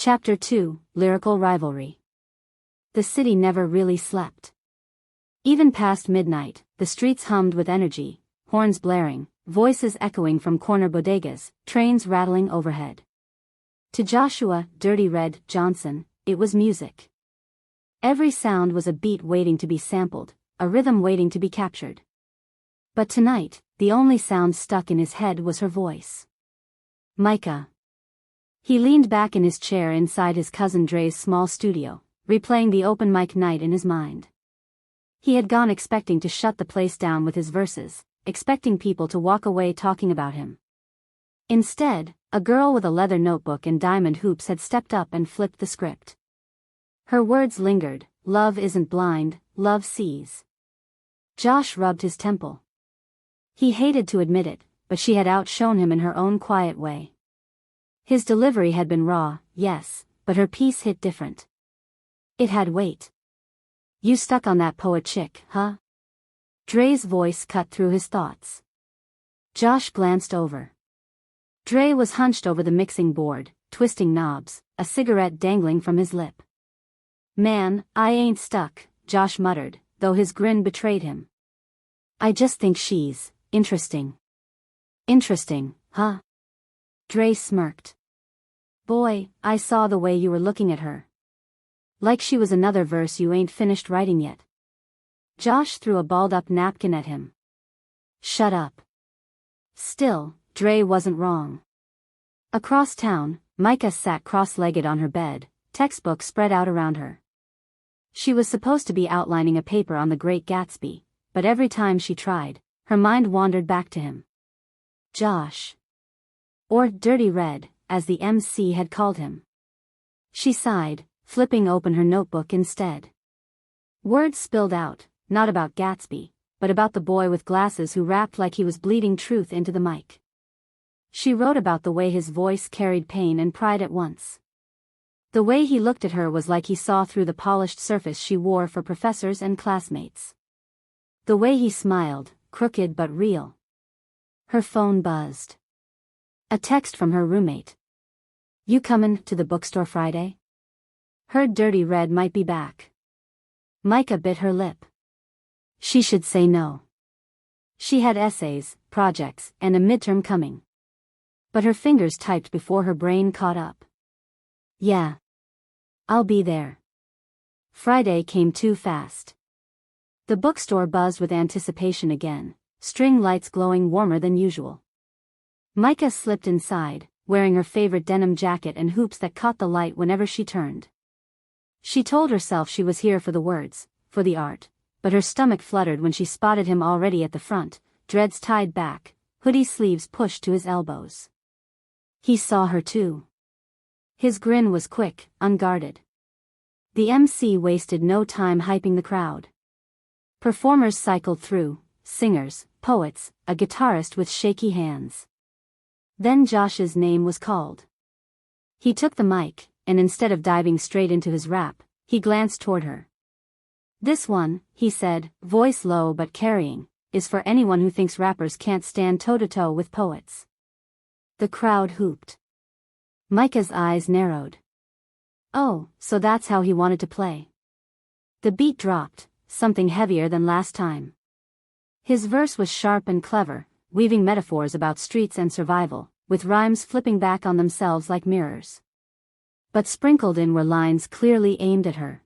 Chapter 2, Lyrical Rivalry. The city never really slept. Even past midnight, the streets hummed with energy, horns blaring, voices echoing from corner bodegas, trains rattling overhead. To Joshua, Dirty Red, Johnson, it was music. Every sound was a beat waiting to be sampled, a rhythm waiting to be captured. But tonight, the only sound stuck in his head was her voice. Micah. He leaned back in his chair inside his cousin Dre's small studio, replaying the open mic night in his mind. He had gone expecting to shut the place down with his verses, expecting people to walk away talking about him. Instead, a girl with a leather notebook and diamond hoops had stepped up and flipped the script. Her words lingered, "Love isn't blind, love sees." Josh rubbed his temple. He hated to admit it, but she had outshone him in her own quiet way. His delivery had been raw, yes, but her piece hit different. It had weight. "You stuck on that poet chick, huh?" Dre's voice cut through his thoughts. Josh glanced over. Dre was hunched over the mixing board, twisting knobs, a cigarette dangling from his lip. "Man, I ain't stuck," Josh muttered, though his grin betrayed him. "I just think she's interesting." "Interesting, huh?" Dre smirked. "Boy, I saw the way you were looking at her. Like she was another verse you ain't finished writing yet." Josh threw a balled-up napkin at him. "Shut up." Still, Dre wasn't wrong. Across town, Micah sat cross-legged on her bed, textbook spread out around her. She was supposed to be outlining a paper on the Great Gatsby, but every time she tried, her mind wandered back to him. Josh. Or Dirty Red, as the MC had called him. She sighed, flipping open her notebook instead. Words spilled out, not about Gatsby, but about the boy with glasses who rapped like he was bleeding truth into the mic. She wrote about the way his voice carried pain and pride at once. The way he looked at her was like he saw through the polished surface she wore for professors and classmates. The way he smiled, crooked but real. Her phone buzzed. A text from her roommate. "You comin' to the bookstore Friday?" Heard Dirty Red might be back. Micah bit her lip. She should say no. She had essays, projects, and a midterm coming. But her fingers typed before her brain caught up. "Yeah. I'll be there." Friday came too fast. The bookstore buzzed with anticipation again, string lights glowing warmer than usual. Micah slipped inside, wearing her favorite denim jacket and hoops that caught the light whenever she turned. She told herself she was here for the words, for the art, but her stomach fluttered when she spotted him already at the front, dreads tied back, hoodie sleeves pushed to his elbows. He saw her too. His grin was quick, unguarded. The MC wasted no time hyping the crowd. Performers cycled through, singers, poets, a guitarist with shaky hands. Then Josh's name was called. He took the mic, and instead of diving straight into his rap, he glanced toward her. "This one," he said, voice low but carrying, "is for anyone who thinks rappers can't stand toe-to-toe with poets." The crowd hooped. Micah's eyes narrowed. Oh, so that's how he wanted to play. The beat dropped, something heavier than last time. His verse was sharp and clever, weaving metaphors about streets and survival, with rhymes flipping back on themselves like mirrors. But sprinkled in were lines clearly aimed at her.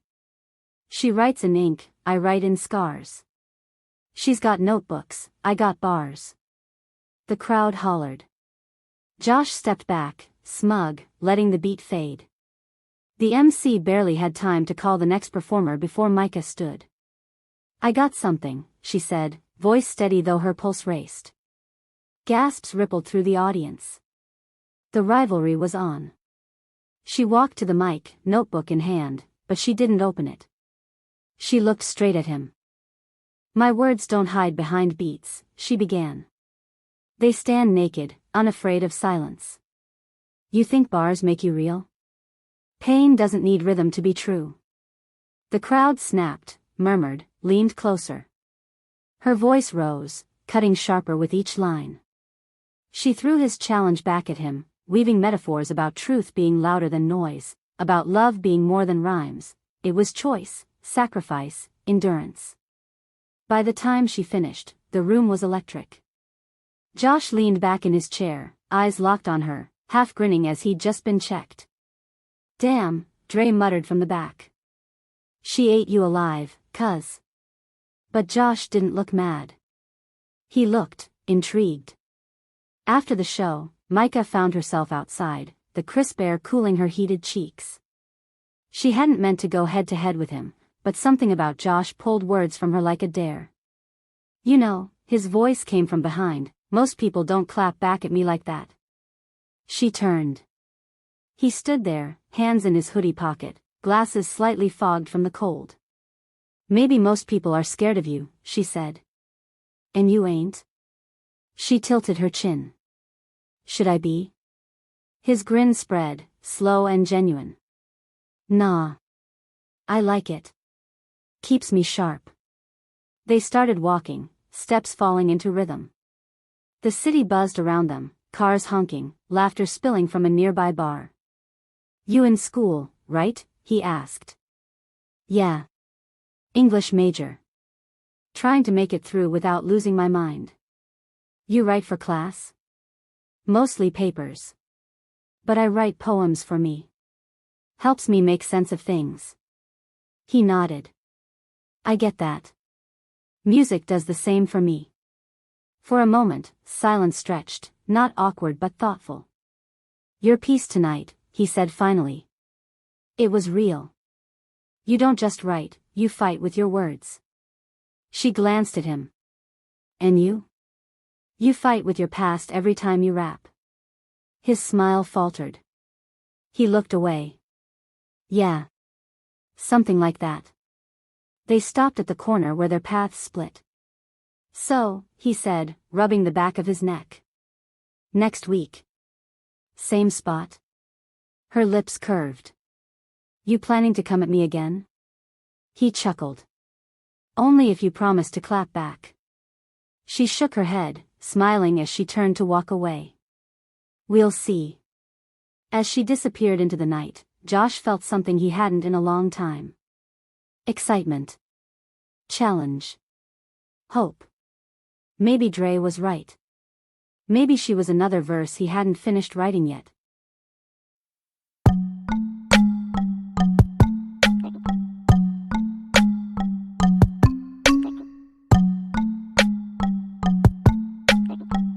"She writes in ink, I write in scars. She's got notebooks, I got bars." The crowd hollered. Josh stepped back, smug, letting the beat fade. The MC barely had time to call the next performer before Micah stood. "I got something," she said, voice steady though her pulse raced. Gasps rippled through the audience. The rivalry was on. She walked to the mic, notebook in hand, but she didn't open it. She looked straight at him. "My words don't hide behind beats," she began. "They stand naked, unafraid of silence. You think bars make you real? Pain doesn't need rhythm to be true." The crowd snapped, murmured, leaned closer. Her voice rose, cutting sharper with each line. She threw his challenge back at him, weaving metaphors about truth being louder than noise, about love being more than rhymes. It was choice, sacrifice, endurance. By the time she finished, the room was electric. Josh leaned back in his chair, eyes locked on her, half grinning as he'd just been checked. "Damn," Dre muttered from the back. "She ate you alive, cuz." But Josh didn't look mad. He looked intrigued. After the show, Micah found herself outside, the crisp air cooling her heated cheeks. She hadn't meant to go head-to-head with him, but something about Josh pulled words from her like a dare. "You know," his voice came from behind, "most people don't clap back at me like that." She turned. He stood there, hands in his hoodie pocket, glasses slightly fogged from the cold. "Maybe most people are scared of you," she said. "And you ain't?" She tilted her chin. "Should I be?" His grin spread, slow and genuine. "Nah. I like it. Keeps me sharp." They started walking, steps falling into rhythm. The city buzzed around them, cars honking, laughter spilling from a nearby bar. "You in school, right?" he asked. "Yeah. English major. Trying to make it through without losing my mind." "You write for class?" "Mostly papers. But I write poems for me. Helps me make sense of things." He nodded. "I get that. Music does the same for me." For a moment, silence stretched, not awkward but thoughtful. "Your piece tonight," he said finally. "It was real. You don't just write, you fight with your words." She glanced at him. "And you?" "You fight with your past every time you rap." His smile faltered. He looked away. "Yeah. Something like that." They stopped at the corner where their paths split. "So," he said, rubbing the back of his neck. "Next week. Same spot?" Her lips curved. "You planning to come at me again?" He chuckled. "Only if you promise to clap back." She shook her head, smiling as she turned to walk away. "We'll see." As she disappeared into the night, Josh felt something he hadn't in a long time. Excitement. Challenge. Hope. Maybe Dre was right. Maybe she was another verse he hadn't finished writing yet.